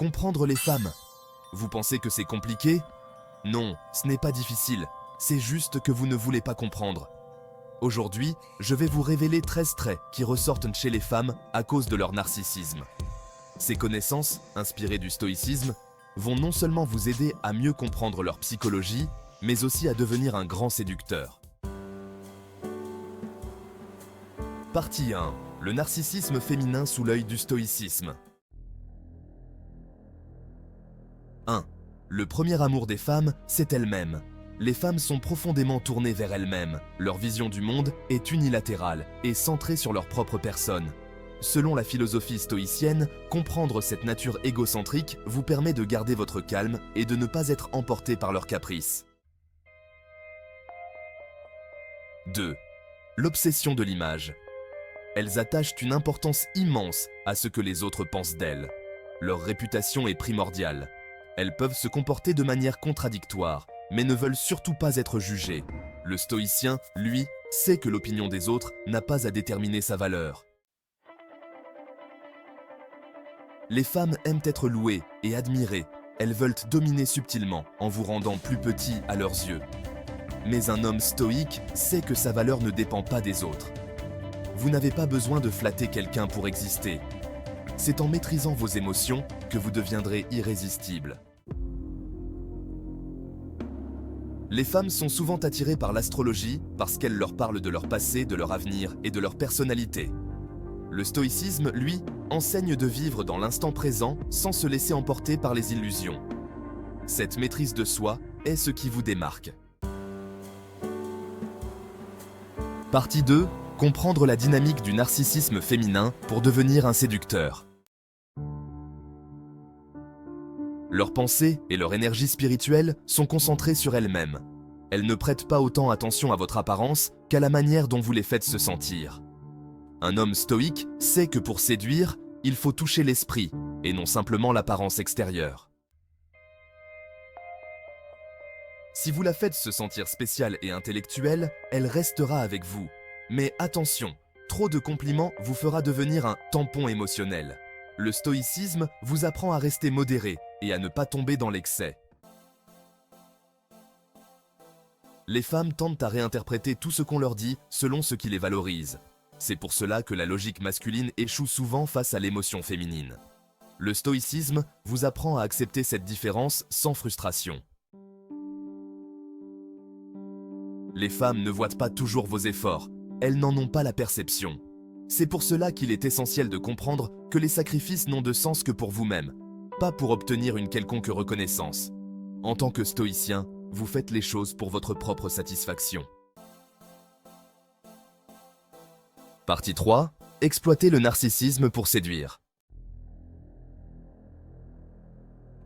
Comprendre les femmes. Vous pensez que c'est compliqué? Non, ce n'est pas difficile, c'est juste que vous ne voulez pas comprendre. Aujourd'hui, je vais vous révéler 13 traits qui ressortent chez les femmes à cause de leur narcissisme. Ces connaissances, inspirées du stoïcisme, vont non seulement vous aider à mieux comprendre leur psychologie, mais aussi à devenir un grand séducteur. Partie 1. Le narcissisme féminin sous l'œil du stoïcisme. 1. Le premier amour des femmes, c'est elles-mêmes. Les femmes sont profondément tournées vers elles-mêmes. Leur vision du monde est unilatérale et centrée sur leur propre personne. Selon la philosophie stoïcienne, comprendre cette nature égocentrique vous permet de garder votre calme et de ne pas être emporté par leurs caprices. 2. L'obsession de l'image. Elles attachent une importance immense à ce que les autres pensent d'elles. Leur réputation est primordiale. Elles peuvent se comporter de manière contradictoire, mais ne veulent surtout pas être jugées. Le stoïcien, lui, sait que l'opinion des autres n'a pas à déterminer sa valeur. Les femmes aiment être louées et admirées. Elles veulent dominer subtilement en vous rendant plus petit à leurs yeux. Mais un homme stoïque sait que sa valeur ne dépend pas des autres. Vous n'avez pas besoin de flatter quelqu'un pour exister. C'est en maîtrisant vos émotions que vous deviendrez irrésistible. Les femmes sont souvent attirées par l'astrologie parce qu'elle leur parle de leur passé, de leur avenir et de leur personnalité. Le stoïcisme, lui, enseigne de vivre dans l'instant présent sans se laisser emporter par les illusions. Cette maîtrise de soi est ce qui vous démarque. Partie 2. Comprendre la dynamique du narcissisme féminin pour devenir un séducteur. Leurs pensées et leur énergie spirituelle sont concentrées sur elles-mêmes. Elles ne prêtent pas autant attention à votre apparence qu'à la manière dont vous les faites se sentir. Un homme stoïque sait que pour séduire, il faut toucher l'esprit et non simplement l'apparence extérieure. Si vous la faites se sentir spéciale et intellectuelle, elle restera avec vous. Mais attention, trop de compliments vous fera devenir un tampon émotionnel. Le stoïcisme vous apprend à rester modéré et à ne pas tomber dans l'excès. Les femmes tendent à réinterpréter tout ce qu'on leur dit selon ce qui les valorise. C'est pour cela que la logique masculine échoue souvent face à l'émotion féminine. Le stoïcisme vous apprend à accepter cette différence sans frustration. Les femmes ne voient pas toujours vos efforts, elles n'en ont pas la perception. C'est pour cela qu'il est essentiel de comprendre que les sacrifices n'ont de sens que pour vous-même, pas pour obtenir une quelconque reconnaissance. En tant que stoïcien, vous faites les choses pour votre propre satisfaction. Partie 3. Exploiter le narcissisme pour séduire.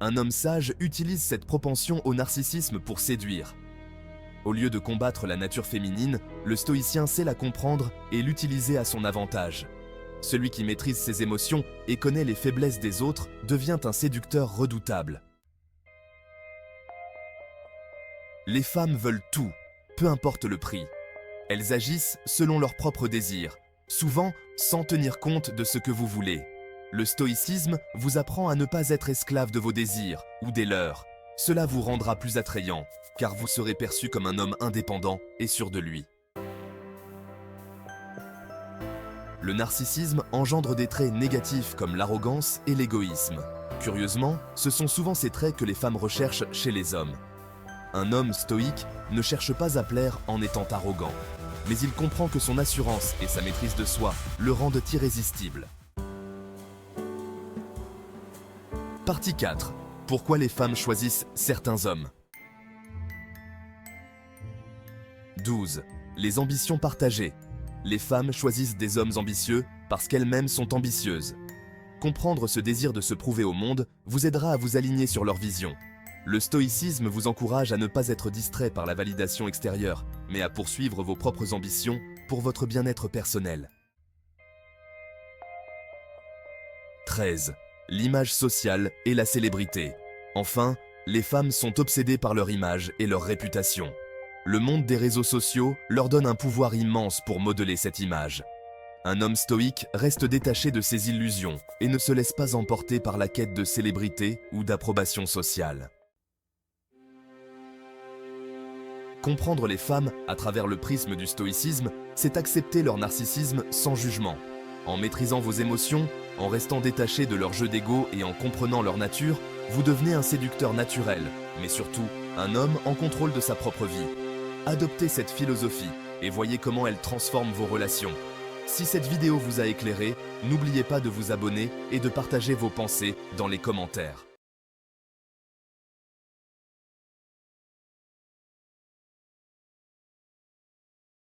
Un homme sage utilise cette propension au narcissisme pour séduire. Au lieu de combattre la nature féminine, le stoïcien sait la comprendre et l'utiliser à son avantage. Celui qui maîtrise ses émotions et connaît les faiblesses des autres devient un séducteur redoutable. Les femmes veulent tout, peu importe le prix. Elles agissent selon leurs propres désirs, souvent sans tenir compte de ce que vous voulez. Le stoïcisme vous apprend à ne pas être esclave de vos désirs ou des leurs. Cela vous rendra plus attrayant, car vous serez perçu comme un homme indépendant et sûr de lui. Le narcissisme engendre des traits négatifs comme l'arrogance et l'égoïsme. Curieusement, ce sont souvent ces traits que les femmes recherchent chez les hommes. Un homme stoïque ne cherche pas à plaire en étant arrogant, mais il comprend que son assurance et sa maîtrise de soi le rendent irrésistible. Partie 4. Pourquoi les femmes choisissent certains hommes. 12. Les ambitions partagées. Les femmes choisissent des hommes ambitieux parce qu'elles-mêmes sont ambitieuses. Comprendre ce désir de se prouver au monde vous aidera à vous aligner sur leur vision. Le stoïcisme vous encourage à ne pas être distrait par la validation extérieure, mais à poursuivre vos propres ambitions pour votre bien-être personnel. 13. L'image sociale et la célébrité. Enfin, les femmes sont obsédées par leur image et leur réputation. Le monde des réseaux sociaux leur donne un pouvoir immense pour modeler cette image. Un homme stoïque reste détaché de ses illusions et ne se laisse pas emporter par la quête de célébrité ou d'approbation sociale. Comprendre les femmes à travers le prisme du stoïcisme, c'est accepter leur narcissisme sans jugement. En maîtrisant vos émotions, en restant détaché de leur jeu d'ego et en comprenant leur nature, vous devenez un séducteur naturel, mais surtout un homme en contrôle de sa propre vie. Adoptez cette philosophie et voyez comment elle transforme vos relations. Si cette vidéo vous a éclairé, n'oubliez pas de vous abonner et de partager vos pensées dans les commentaires.